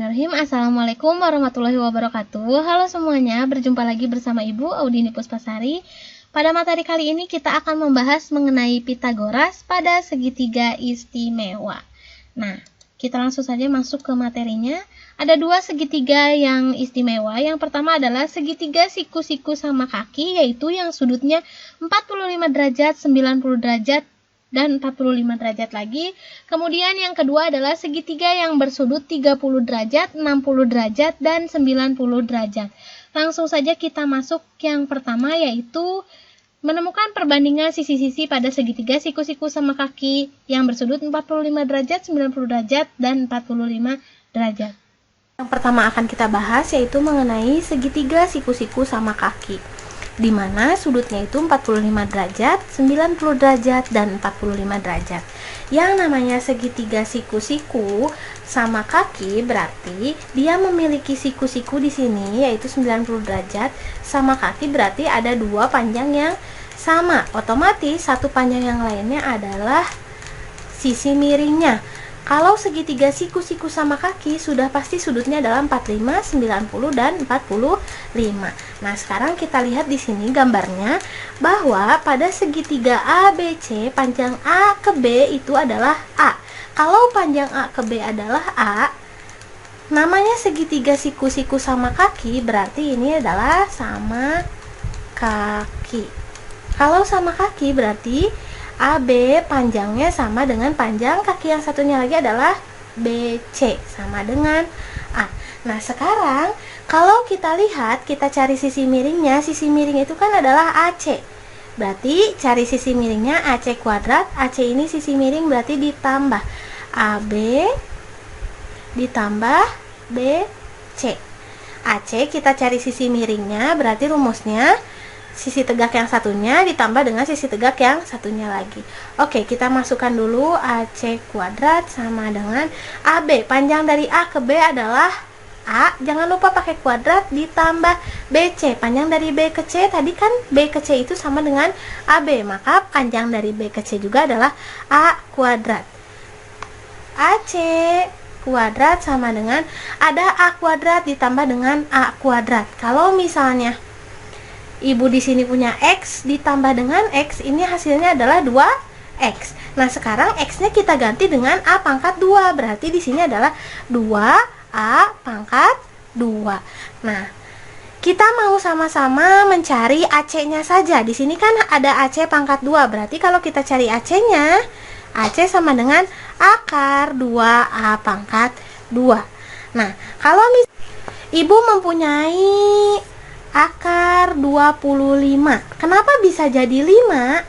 Bismillahirrahmanirrahim. Assalamualaikum warahmatullahi wabarakatuh. Halo semuanya, berjumpa lagi bersama Ibu Audini Puspasari. Pada materi kali ini kita akan membahas mengenai Pitagoras pada segitiga istimewa. Nah, kita langsung saja masuk ke materinya. Ada dua segitiga yang istimewa. Yang pertama adalah segitiga siku-siku sama kaki, yaitu yang sudutnya 45 derajat, 90 derajat, dan 45 derajat lagi. Kemudian yang kedua adalah segitiga yang bersudut 30 derajat, 60 derajat, dan 90 derajat. Langsung saja kita masuk yang pertama, yaitu menemukan perbandingan sisi-sisi pada segitiga siku-siku sama kaki yang bersudut 45 derajat, 90 derajat, dan 45 derajat. Yang pertama akan kita bahas yaitu mengenai segitiga siku-siku sama kaki, di mana sudutnya itu 45 derajat, 90 derajat, dan 45 derajat. Yang namanya segitiga siku-siku sama kaki berarti dia memiliki siku-siku di sini yaitu 90 derajat, sama kaki berarti ada dua panjang yang sama. Otomatis satu panjang yang lainnya adalah sisi miringnya. Kalau segitiga siku-siku sama kaki sudah pasti sudutnya adalah 45, 90, dan 45. Nah, sekarang kita lihat di sini gambarnya bahwa pada segitiga ABC panjang A ke B itu adalah A. Kalau panjang A ke B adalah A, namanya segitiga siku-siku sama kaki berarti ini adalah sama kaki. Kalau sama kaki berarti AB panjangnya sama dengan panjang kaki yang satunya lagi adalah BC, sama dengan A. Nah, sekarang kalau kita lihat, kita cari sisi miringnya. Sisi miring itu kan adalah AC. Berarti cari sisi miringnya AC kuadrat. AC ini sisi miring berarti ditambah AB ditambah BC. AC kita cari sisi miringnya, berarti rumusnya sisi tegak yang satunya ditambah dengan sisi tegak yang satunya lagi. Oke, kita masukkan dulu AC kuadrat sama dengan AB. Panjang dari A ke B adalah A, jangan lupa pakai kuadrat, ditambah BC. Panjang dari B ke C, tadi kan B ke C itu sama dengan AB, maka panjang dari B ke C juga adalah A kuadrat. AC kuadrat sama dengan, ada A kuadrat ditambah dengan A kuadrat. Kalau misalnya Ibu di sini punya X ditambah dengan X, ini hasilnya adalah 2X. Nah, sekarang X-nya kita ganti dengan A pangkat 2. Berarti di sini adalah 2A pangkat 2. Nah, kita mau sama-sama mencari AC-nya saja. Di sini kan ada AC pangkat 2. Berarti kalau kita cari AC-nya, AC sama dengan akar 2A pangkat 2. Nah, kalau Ibu mempunyai akar 25. Kenapa bisa jadi 5?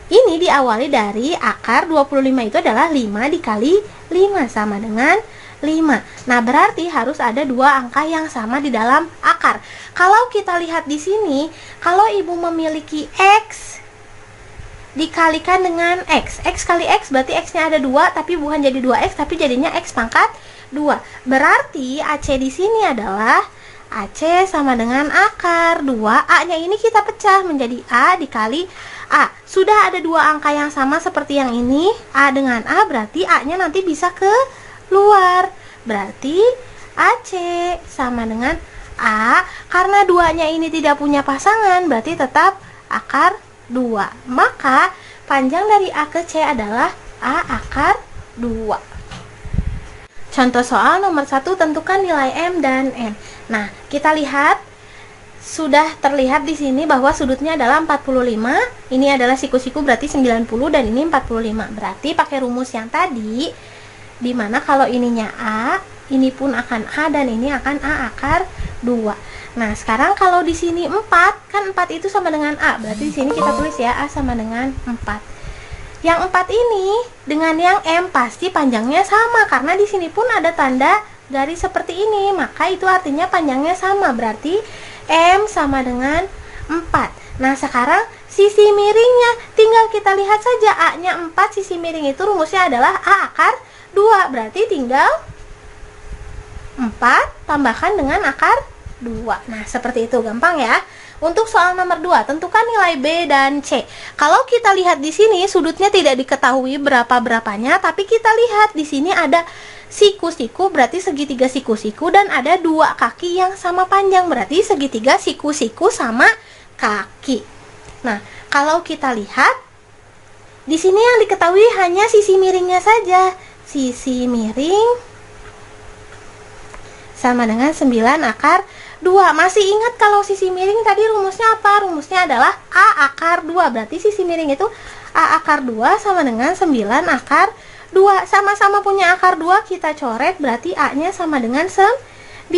Ini diawali dari akar 25 itu adalah 5 dikali 5 sama dengan 5. Nah, berarti harus ada dua angka yang sama di dalam akar. Kalau kita lihat di sini, kalau Ibu memiliki X dikalikan dengan X. X kali X berarti X-nya ada 2, tapi bukan jadi 2X, tapi jadinya X pangkat 2. Berarti AC di sini adalah AC sama dengan akar 2. A-nya ini kita pecah menjadi A dikali A. Sudah ada dua angka yang sama seperti yang ini, A dengan A, berarti A-nya nanti bisa keluar. Berarti AC sama dengan A. Karena 2-nya ini tidak punya pasangan, berarti tetap akar 2. Maka panjang dari A ke C adalah A akar 2. Contoh soal nomor 1, tentukan nilai M dan N. Nah, kita lihat sudah terlihat di sini bahwa sudutnya adalah 45. Ini adalah siku-siku berarti 90 dan ini 45. Berarti pakai rumus yang tadi, di mana kalau ininya A, ini pun akan A dan ini akan A akar 2. Nah, sekarang kalau di sini 4, kan 4 itu sama dengan A. Berarti di sini kita tulis ya A sama dengan 4. Yang 4 ini dengan yang M pasti panjangnya sama, karena di sini pun ada tanda garis seperti ini, maka itu artinya panjangnya sama, berarti M sama dengan 4. Nah, sekarang sisi miringnya tinggal kita lihat saja, A-nya 4, sisi miring itu rumusnya adalah A akar 2, berarti tinggal 4 tambahkan dengan akar 2. Nah, seperti itu, gampang ya. Untuk soal nomor 2, tentukan nilai B dan C. Kalau kita lihat di sini sudutnya tidak diketahui berapa-berapanya, tapi kita lihat di sini ada siku-siku berarti segitiga siku-siku, dan ada dua kaki yang sama panjang, berarti segitiga siku-siku sama kaki. Nah, kalau kita lihat di sini yang diketahui hanya sisi miringnya saja. Sisi miring sama dengan 9 akar 2. Masih ingat kalau sisi miring tadi rumusnya apa? Rumusnya adalah A akar 2. Berarti sisi miring itu A akar 2 sama dengan 9 akar 2. Sama-sama punya akar 2, kita coret, berarti A-nya sama dengan 9.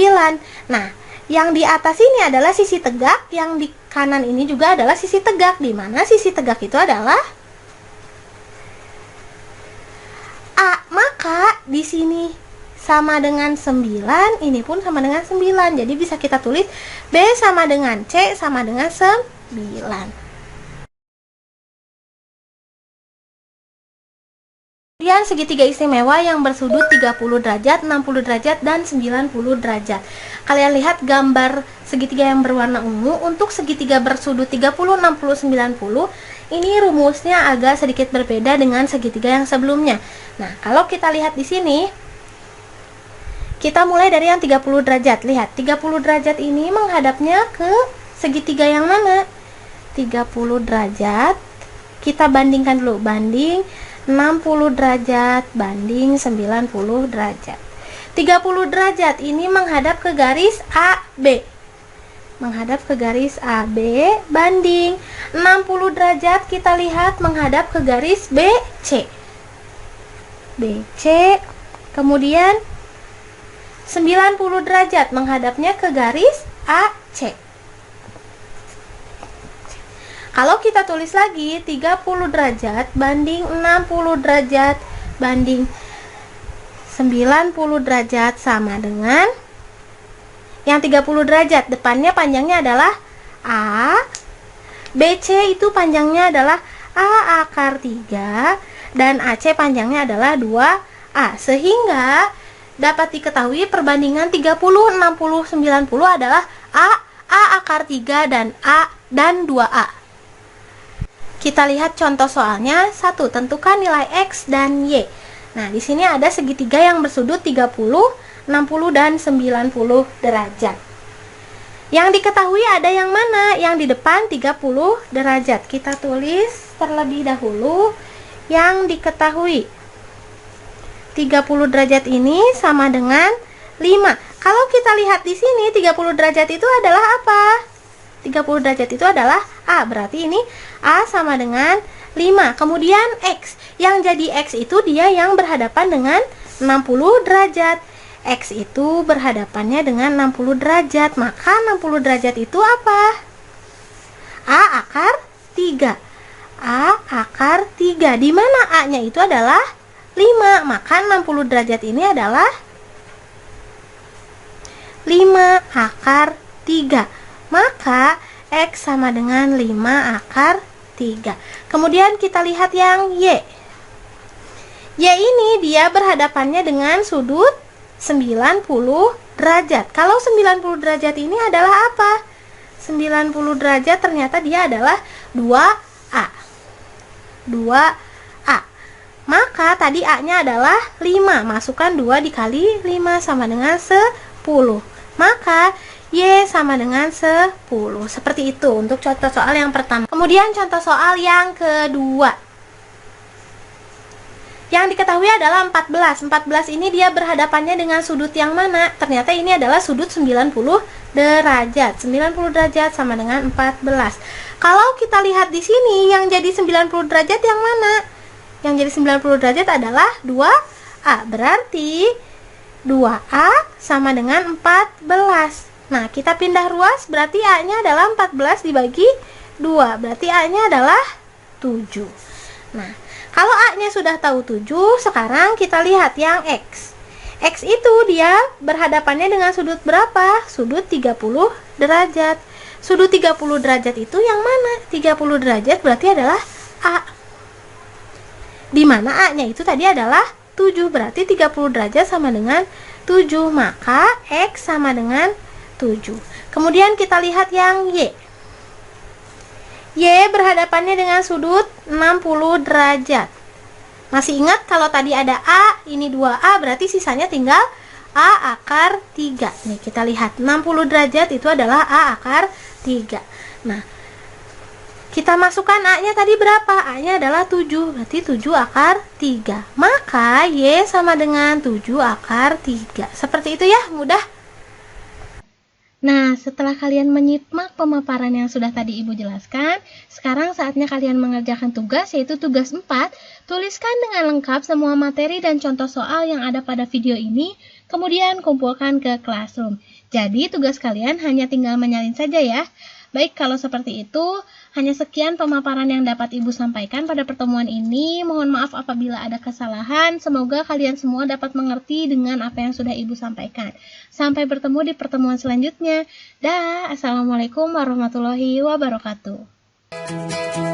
Nah, yang di atas ini adalah sisi tegak, yang di kanan ini juga adalah sisi tegak. Di mana sisi tegak itu adalah A. Maka di sini sama dengan 9, ini pun sama dengan 9. Jadi bisa kita tulis B sama dengan C sama dengan 9. Kemudian segitiga istimewa yang bersudut 30 derajat, 60 derajat, dan 90 derajat. Kalian lihat gambar segitiga yang berwarna ungu. Untuk segitiga bersudut 30, 60, 90, ini rumusnya agak sedikit berbeda dengan segitiga yang sebelumnya. Nah, kalau kita lihat di sini, kita mulai dari yang 30 derajat. Lihat, 30 derajat ini menghadapnya ke segitiga yang mana? 30 derajat. Kita bandingkan dulu, banding 60 derajat banding 90 derajat. 30 derajat ini menghadap ke garis AB. Menghadap ke garis AB banding 60 derajat kita lihat menghadap ke garis BC. BC. Kemudian 90 derajat menghadapnya ke garis AC. Kalau kita tulis lagi 30 derajat banding 60 derajat banding 90 derajat sama dengan yang 30 derajat, depannya panjangnya adalah A. BC itu panjangnya adalah A akar 3 dan AC panjangnya adalah 2A. Sehingga dapat diketahui perbandingan 30, 60, 90 adalah A akar 3 dan A dan 2A. Kita lihat contoh soalnya. 1. Tentukan nilai X dan Y. Nah, di sini ada segitiga yang bersudut 30, 60, dan 90 derajat. Yang diketahui ada yang mana? Yang di depan 30 derajat. Kita tulis terlebih dahulu yang diketahui. 30 derajat ini sama dengan 5. Kalau kita lihat di sini 30 derajat itu adalah apa? 30 derajat itu adalah A, berarti ini A sama dengan 5. Kemudian X, yang jadi X itu dia yang berhadapan dengan 60 derajat. X itu berhadapannya dengan 60 derajat, maka 60 derajat itu apa? A akar 3. A akar 3, di mana A-nya itu adalah 5, maka 60 derajat ini adalah 5 akar 3. Maka X sama dengan 5 akar 3. Kemudian kita lihat yang Y. Y ini dia berhadapannya dengan sudut 90 derajat. Kalau 90 derajat ini adalah apa? 90 derajat ternyata dia adalah 2A. 2A. Maka tadi A-nya adalah 5. Masukkan 2 dikali 5 sama dengan 10. Maka Y sama dengan 10. Seperti itu untuk contoh soal yang pertama. Kemudian contoh soal yang kedua. Yang diketahui adalah 14. 14 ini dia berhadapannya dengan sudut yang mana? Ternyata ini adalah sudut 90 derajat. 90 derajat sama dengan 14. Kalau kita lihat di sini yang jadi 90 derajat yang mana? Yang jadi 90 derajat adalah 2A. Berarti 2A sama dengan 14. Nah, kita pindah ruas, berarti A-nya adalah 14 dibagi 2. Berarti A-nya adalah 7. Nah, kalau A-nya sudah tahu 7, sekarang kita lihat yang X. X itu dia berhadapannya dengan sudut berapa? Sudut 30 derajat. Sudut 30 derajat itu yang mana? 30 derajat berarti adalah A. Di mana A-nya itu tadi adalah 7. Berarti 30 derajat sama dengan 7. Maka X sama dengan 7. Kemudian kita lihat yang Y. Y berhadapannya dengan sudut 60 derajat. Masih ingat kalau tadi ada A, ini 2A, berarti sisanya tinggal A akar 3. Nih, kita lihat 60 derajat itu adalah A akar 3. Nah, kita masukkan A-nya tadi berapa? A-nya adalah 7, berarti 7 akar 3. Maka Y sama dengan 7 akar 3. Seperti itu ya, mudah. Nah, setelah kalian menyimak pemaparan yang sudah tadi Ibu jelaskan, sekarang saatnya kalian mengerjakan tugas, yaitu tugas 4. Tuliskan dengan lengkap semua materi dan contoh soal yang ada pada video ini, kemudian kumpulkan ke Classroom. Jadi, tugas kalian hanya tinggal menyalin saja ya. Baik, kalau seperti itu, hanya sekian pemaparan yang dapat Ibu sampaikan pada pertemuan ini. Mohon maaf apabila ada kesalahan. Semoga kalian semua dapat mengerti dengan apa yang sudah Ibu sampaikan. Sampai bertemu di pertemuan selanjutnya. Dah, Assalamualaikum warahmatullahi wabarakatuh.